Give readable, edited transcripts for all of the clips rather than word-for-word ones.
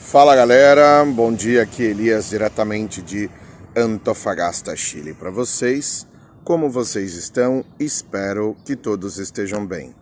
Fala galera, bom dia, aqui Elias diretamente de Antofagasta, Chile para vocês. Como vocês estão? Espero que todos estejam bem.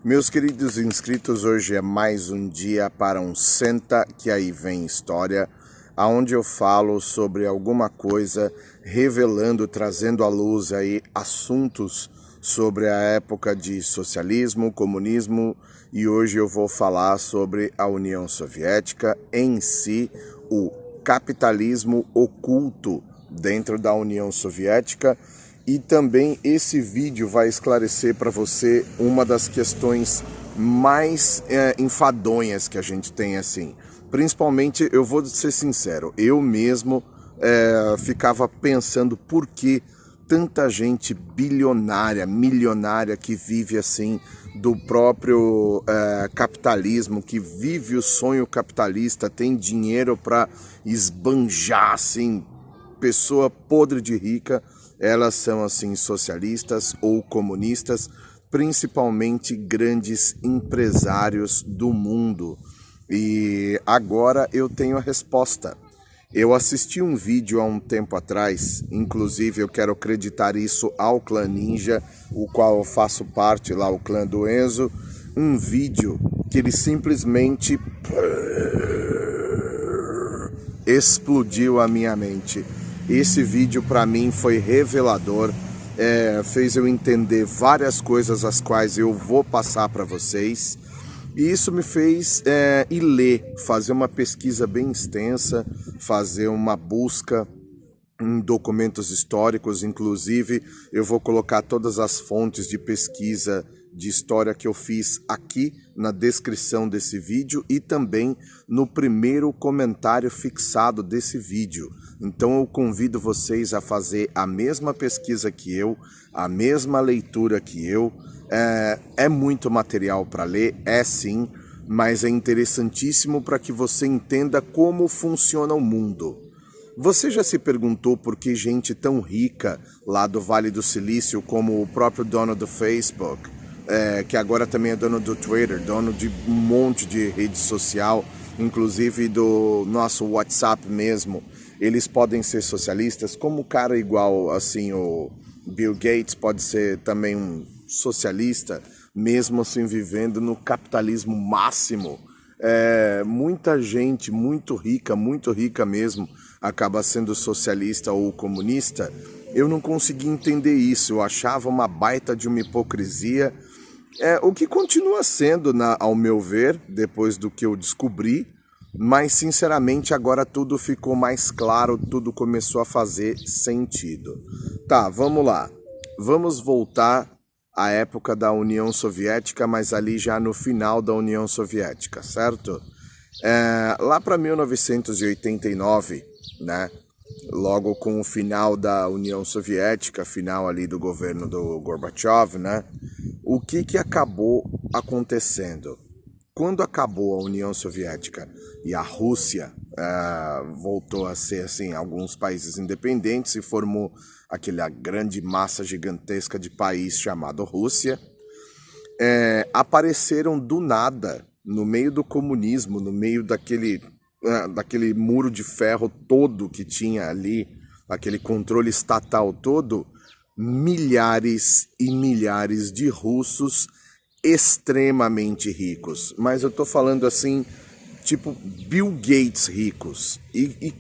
Meus queridos inscritos, hoje é mais um dia para um Senta que aí vem história, aonde eu falo sobre alguma coisa, revelando, trazendo à luz aí assuntos sobre a época de socialismo, comunismo, e hoje eu vou falar sobre a União Soviética em si, o capitalismo oculto dentro da União Soviética, e também esse vídeo vai esclarecer para você uma das questões mais enfadonhas que a gente tem assim. Principalmente, eu vou ser sincero, eu mesmo ficava pensando por que tanta gente bilionária, milionária que vive assim do próprio capitalismo, que vive o sonho capitalista, tem dinheiro para esbanjar assim, pessoa podre de rica, elas são assim socialistas ou comunistas, principalmente grandes empresários do mundo. E agora eu tenho a resposta. Eu assisti um vídeo há um tempo atrás, inclusive eu quero acreditar isso ao clã Ninja, o qual eu faço parte lá, o clã do Enzo, um vídeo que ele simplesmente explodiu a minha mente. Esse vídeo para mim foi revelador, fez eu entender várias coisas as quais eu vou passar para vocês. E isso me fez ir ler, fazer uma pesquisa bem extensa, fazer uma busca em documentos históricos. Inclusive eu vou colocar todas as fontes de pesquisa de história que eu fiz aqui na descrição desse vídeo e também no primeiro comentário fixado desse vídeo. Então eu convido vocês a fazer a mesma pesquisa que eu, a mesma leitura que eu. É muito material para ler, é sim, mas é interessantíssimo para que você entenda como funciona o mundo. Você já se perguntou por que gente tão rica lá do Vale do Silício, como o próprio dono do Facebook, que agora também é dono do Twitter, dono de um monte de rede social, inclusive do nosso WhatsApp mesmo, eles podem ser socialistas, como o cara igual assim, o Bill Gates pode ser também um socialista, mesmo assim vivendo no capitalismo máximo. Muita gente muito rica mesmo, acaba sendo socialista ou comunista. Eu não consegui entender isso, eu achava uma baita de uma hipocrisia, o que continua sendo, ao meu ver, depois do que eu descobri, mas sinceramente agora tudo ficou mais claro, tudo começou a fazer sentido. Tá, vamos lá, vamos voltar à época da União Soviética, mas ali já no final da União Soviética, certo? Lá para 1989, né? Logo com o final da União Soviética, final ali do governo do Gorbachev, né? O que acabou acontecendo? Quando acabou a União Soviética e a Rússia voltou a ser assim, alguns países independentes e formou aquela grande massa gigantesca de país chamado Rússia, apareceram do nada, no meio do comunismo, no meio daquele muro de ferro todo que tinha ali, aquele controle estatal todo, milhares e milhares de russos extremamente ricos. Mas eu tô falando assim, tipo Bill Gates ricos. E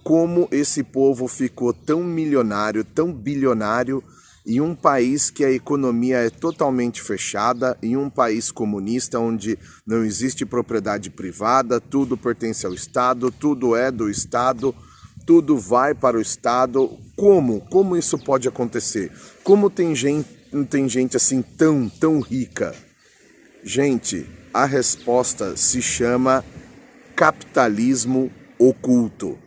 como esse povo ficou tão milionário, tão bilionário, em um país que a economia é totalmente fechada, em um país comunista onde não existe propriedade privada, tudo pertence ao Estado, tudo é do Estado, tudo vai para o Estado. Como isso pode acontecer? Como tem gente assim tão rica? Gente, a resposta se chama capitalismo oculto.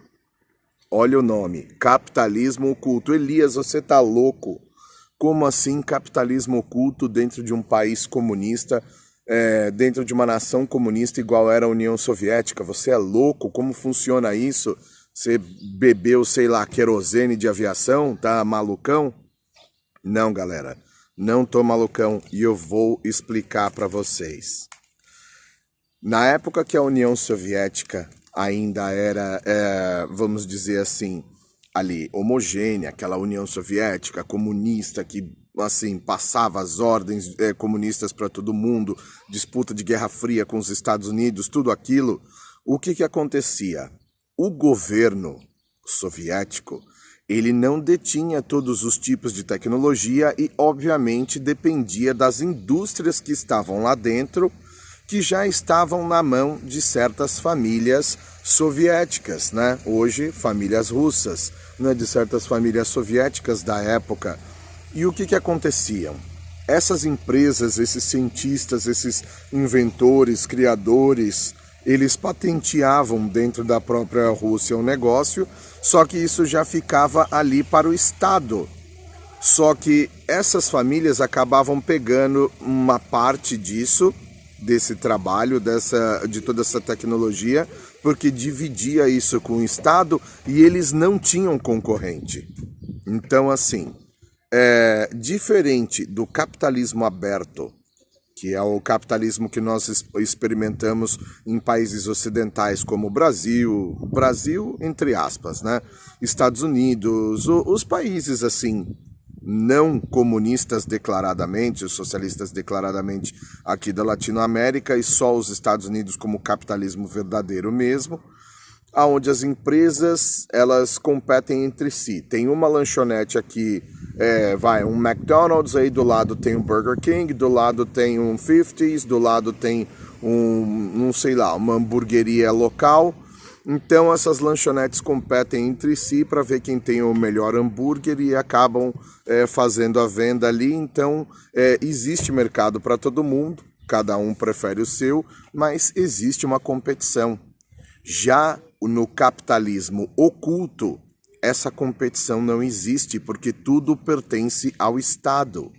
Olha o nome, capitalismo oculto. Elias, você tá louco? Como assim capitalismo oculto dentro de um país comunista, dentro de uma nação comunista igual era a União Soviética? Você é louco? Como funciona isso? Você bebeu, sei lá, querosene de aviação? Tá malucão? Não, galera, não tô malucão e eu vou explicar para vocês. Na época que a União Soviética ainda era, vamos dizer assim, ali homogênea, aquela União Soviética comunista que assim passava as ordens comunistas para todo mundo, disputa de Guerra Fria com os Estados Unidos, tudo aquilo, o que acontecia? O governo soviético, ele não detinha todos os tipos de tecnologia e, obviamente, dependia das indústrias que estavam lá dentro, que já estavam na mão de certas famílias soviéticas, né? Hoje, famílias russas, né? De certas famílias soviéticas da época. E o que acontecia? Essas empresas, esses cientistas, esses inventores, criadores, eles patenteavam dentro da própria Rússia o negócio, só que isso já ficava ali para o Estado. Só que essas famílias acabavam pegando uma parte disso, desse trabalho, de toda essa tecnologia, porque dividia isso com o Estado e eles não tinham concorrente. Então, assim, diferente do capitalismo aberto, que é o capitalismo que nós experimentamos em países ocidentais como o Brasil entre aspas, né? Estados Unidos, os países assim, não comunistas declaradamente, os socialistas declaradamente aqui da Latinoamérica e só os Estados Unidos como capitalismo verdadeiro mesmo, aonde as empresas elas competem entre si. Tem uma lanchonete aqui, um McDonald's, aí do lado tem um Burger King, do lado tem um 50's, do lado tem não sei lá, uma hamburgueria local. Então essas lanchonetes competem entre si para ver quem tem o melhor hambúrguer e acabam fazendo a venda ali. Então existe mercado para todo mundo, cada um prefere o seu, mas existe uma competição. Já no capitalismo oculto, essa competição não existe porque tudo pertence ao Estado.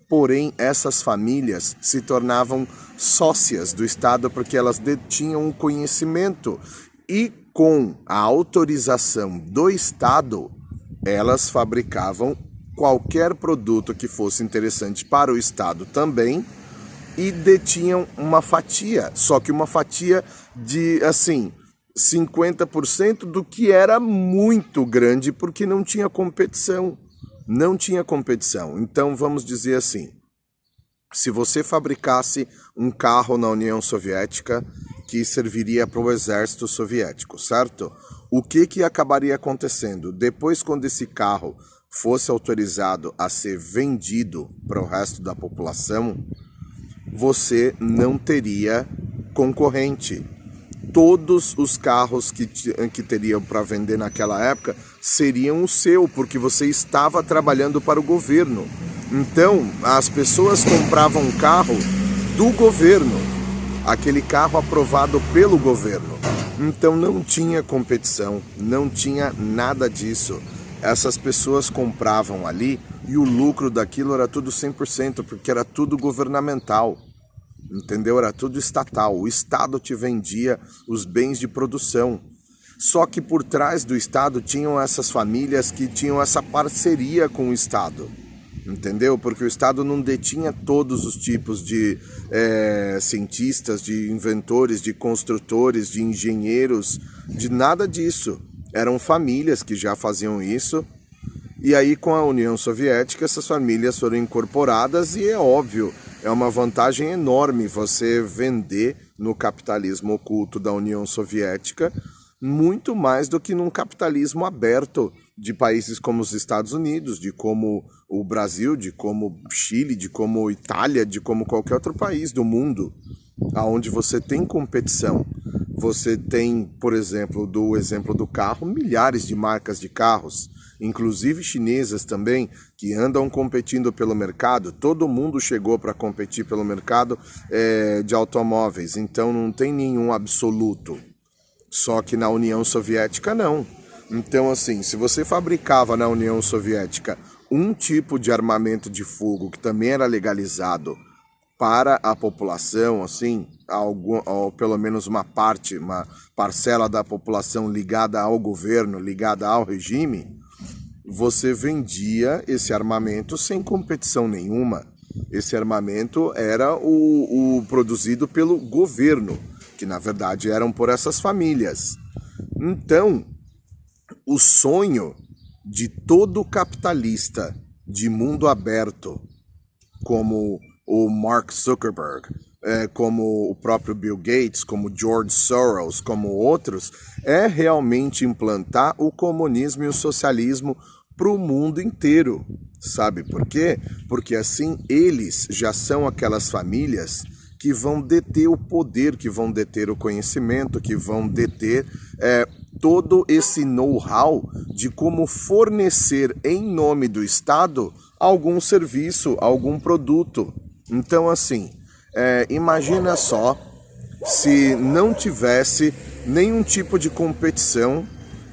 Porém, essas famílias se tornavam sócias do Estado porque elas detinham o conhecimento e com a autorização do Estado, elas fabricavam qualquer produto que fosse interessante para o Estado também e detinham uma fatia, só que uma fatia de, assim, 50% do que era muito grande porque não tinha competição. Não tinha competição. Então, vamos dizer assim, se você fabricasse um carro na União Soviética que serviria para o exército soviético, certo? O que acabaria acontecendo? Depois, quando esse carro fosse autorizado a ser vendido para o resto da população, você não teria concorrente. Todos os carros que teriam para vender naquela época seriam o seu, porque você estava trabalhando para o governo. Então, as pessoas compravam um carro do governo, aquele carro aprovado pelo governo. Então não tinha competição, não tinha nada disso. Essas pessoas compravam ali e o lucro daquilo era tudo 100%, porque era tudo governamental. Entendeu? Era tudo estatal. O Estado te vendia os bens de produção. Só que por trás do Estado tinham essas famílias que tinham essa parceria com o Estado. Entendeu? Porque o Estado não detinha todos os tipos de cientistas, de inventores, de construtores, de engenheiros, de nada disso. Eram famílias que já faziam isso. E aí, com a União Soviética, essas famílias foram incorporadas e é óbvio, é uma vantagem enorme você vender no capitalismo oculto da União Soviética muito mais do que num capitalismo aberto de países como os Estados Unidos, de como o Brasil, de como Chile, de como Itália, de como qualquer outro país do mundo, onde você tem competição. Você tem, por exemplo, do exemplo do carro, milhares de marcas de carros, inclusive chinesas também, que andam competindo pelo mercado. Todo mundo chegou para competir pelo mercado de automóveis, então não tem nenhum absoluto. Só que na União Soviética não. Então, assim, se você fabricava na União Soviética um tipo de armamento de fogo que também era legalizado para a população, assim, ou pelo menos uma parcela da população ligada ao governo, ligada ao regime, você vendia esse armamento sem competição nenhuma. Esse armamento era o produzido pelo governo, que na verdade eram por essas famílias. Então, o sonho de todo capitalista de mundo aberto, como o Mark Zuckerberg, como o próprio Bill Gates, como George Soros, como outros, é realmente implantar o comunismo e o socialismo para o mundo inteiro. Sabe por quê? Porque assim eles já são aquelas famílias que vão deter o poder, que vão deter o conhecimento, que vão deter todo esse know-how de como fornecer em nome do Estado algum serviço, algum produto. Então assim, imagina só se não tivesse nenhum tipo de competição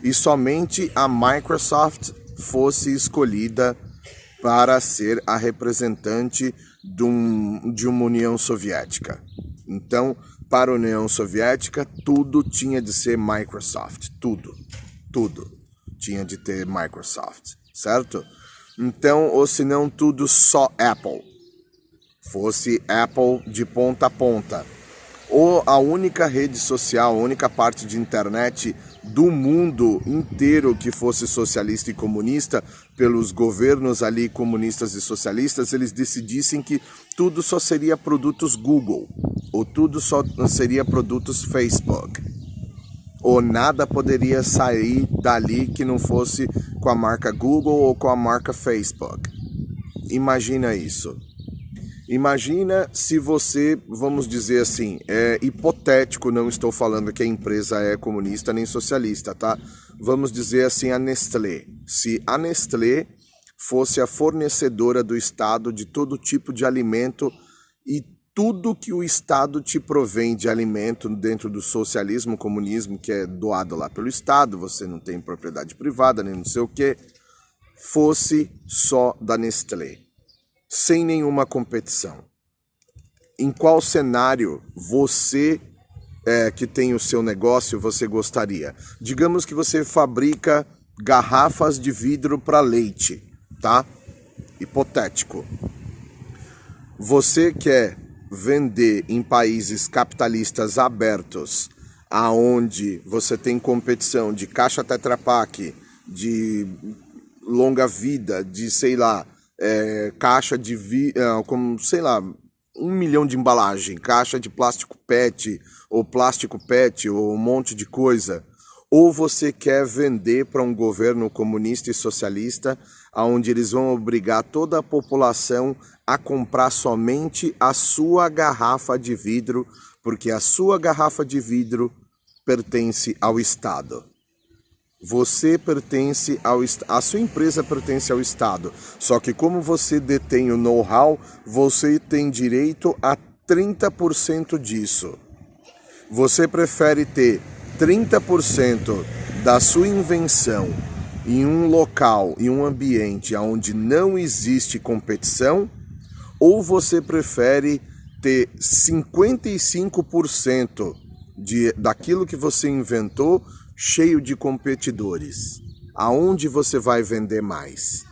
e somente a Microsoft fosse escolhida para ser a representante de uma União Soviética. Então, para a União Soviética, tudo tinha de ser Microsoft. Tudo tinha de ter Microsoft, certo? Então, ou se não, tudo só Apple. Fosse Apple de ponta a ponta. Ou a única rede social, a única parte de internet do mundo inteiro que fosse socialista e comunista, pelos governos ali comunistas e socialistas, eles decidissem que tudo só seria produtos Google, ou tudo só seria produtos Facebook, ou nada poderia sair dali que não fosse com a marca Google ou com a marca Facebook. Imagina isso. Imagina se você, vamos dizer assim, é hipotético, não estou falando que a empresa é comunista nem socialista, tá? Vamos dizer assim, a Nestlé. Se a Nestlé fosse a fornecedora do Estado de todo tipo de alimento e tudo que o Estado te provém de alimento dentro do socialismo, comunismo, que é doado lá pelo Estado, você não tem propriedade privada, nem não sei o que, fosse só da Nestlé, sem nenhuma competição. Em qual cenário você, que tem o seu negócio, você gostaria? Digamos que você fabrica garrafas de vidro para leite, tá? Hipotético. Você quer vender em países capitalistas abertos, aonde você tem competição de caixa Tetra Pak, de longa vida, de sei lá, caixa de como sei lá, 1 milhão de embalagem, caixa de plástico PET ou um monte de coisa, ou você quer vender para um governo comunista e socialista, onde eles vão obrigar toda a população a comprar somente a sua garrafa de vidro, porque a sua garrafa de vidro pertence ao Estado. Você pertence ao Estado, a sua empresa pertence ao Estado, só que como você detém o know-how, você tem direito a 30% disso. Você prefere ter 30% da sua invenção em um local, em um ambiente onde não existe competição, ou você prefere ter 55% daquilo que você inventou cheio de competidores? Aonde você vai vender mais?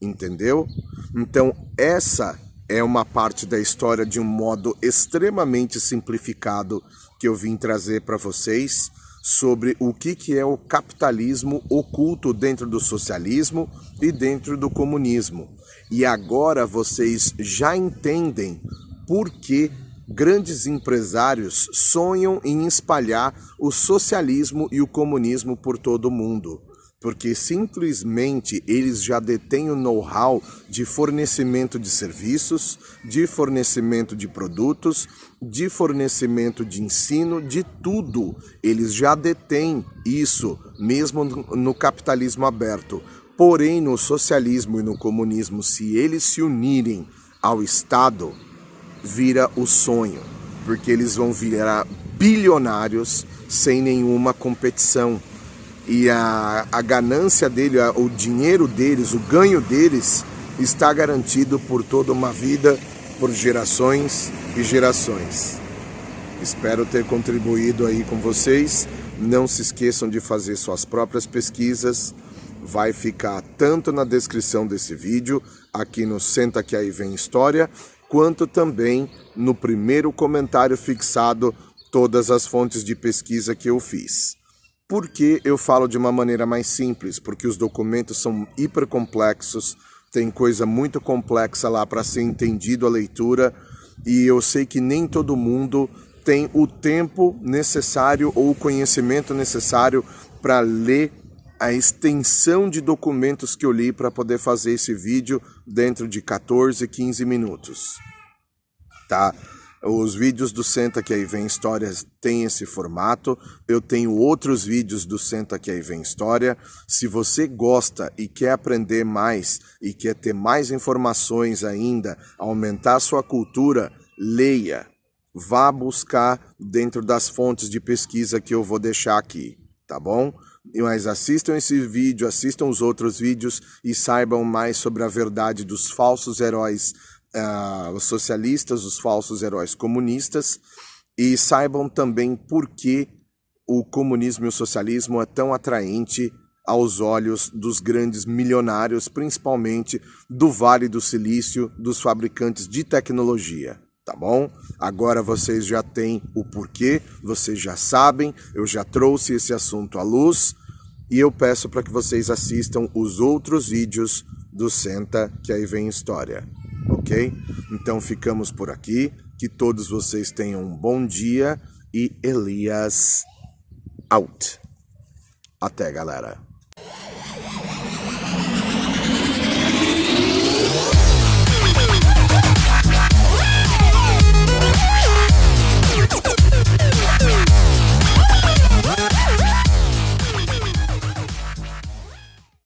Entendeu? Então, essa é uma parte da história de um modo extremamente simplificado que eu vim trazer para vocês sobre o que é o capitalismo oculto dentro do socialismo e dentro do comunismo. E agora vocês já entendem por que grandes empresários sonham em espalhar o socialismo e o comunismo por todo o mundo, porque simplesmente eles já detêm o know-how de fornecimento de serviços, de fornecimento de produtos, de fornecimento de ensino, de tudo. Eles já detêm isso, mesmo no capitalismo aberto. Porém, no socialismo e no comunismo, se eles se unirem ao Estado, vira o sonho, porque eles vão virar bilionários sem nenhuma competição. E a ganância dele, o dinheiro deles, o ganho deles está garantido por toda uma vida, por gerações e gerações. Espero ter contribuído aí com vocês. Não se esqueçam de fazer suas próprias pesquisas. Vai ficar tanto na descrição desse vídeo, aqui no Senta Que Aí Vem História, quanto também no primeiro comentário fixado todas as fontes de pesquisa que eu fiz. Por que eu falo de uma maneira mais simples? Porque os documentos são hipercomplexos, tem coisa muito complexa lá para ser entendido a leitura, e eu sei que nem todo mundo tem o tempo necessário ou o conhecimento necessário para ler a extensão de documentos que eu li para poder fazer esse vídeo dentro de 14, 15 minutos. Tá? Os vídeos do Senta Que Aí Vem História têm esse formato. Eu tenho outros vídeos do Senta Que Aí Vem História. Se você gosta e quer aprender mais e quer ter mais informações ainda, aumentar a sua cultura, leia. Vá buscar dentro das fontes de pesquisa que eu vou deixar aqui, tá bom? Mas assistam esse vídeo, assistam os outros vídeos e saibam mais sobre a verdade dos falsos heróis os socialistas, os falsos heróis comunistas, e saibam também por que o comunismo e o socialismo é tão atraente aos olhos dos grandes milionários, principalmente do Vale do Silício, dos fabricantes de tecnologia, tá bom? Agora vocês já têm o porquê, vocês já sabem, eu já trouxe esse assunto à luz, e eu peço para que vocês assistam os outros vídeos do Senta Que Aí Vem História. Ok? Então ficamos por aqui, que todos vocês tenham um bom dia e Elias out. Até, galera.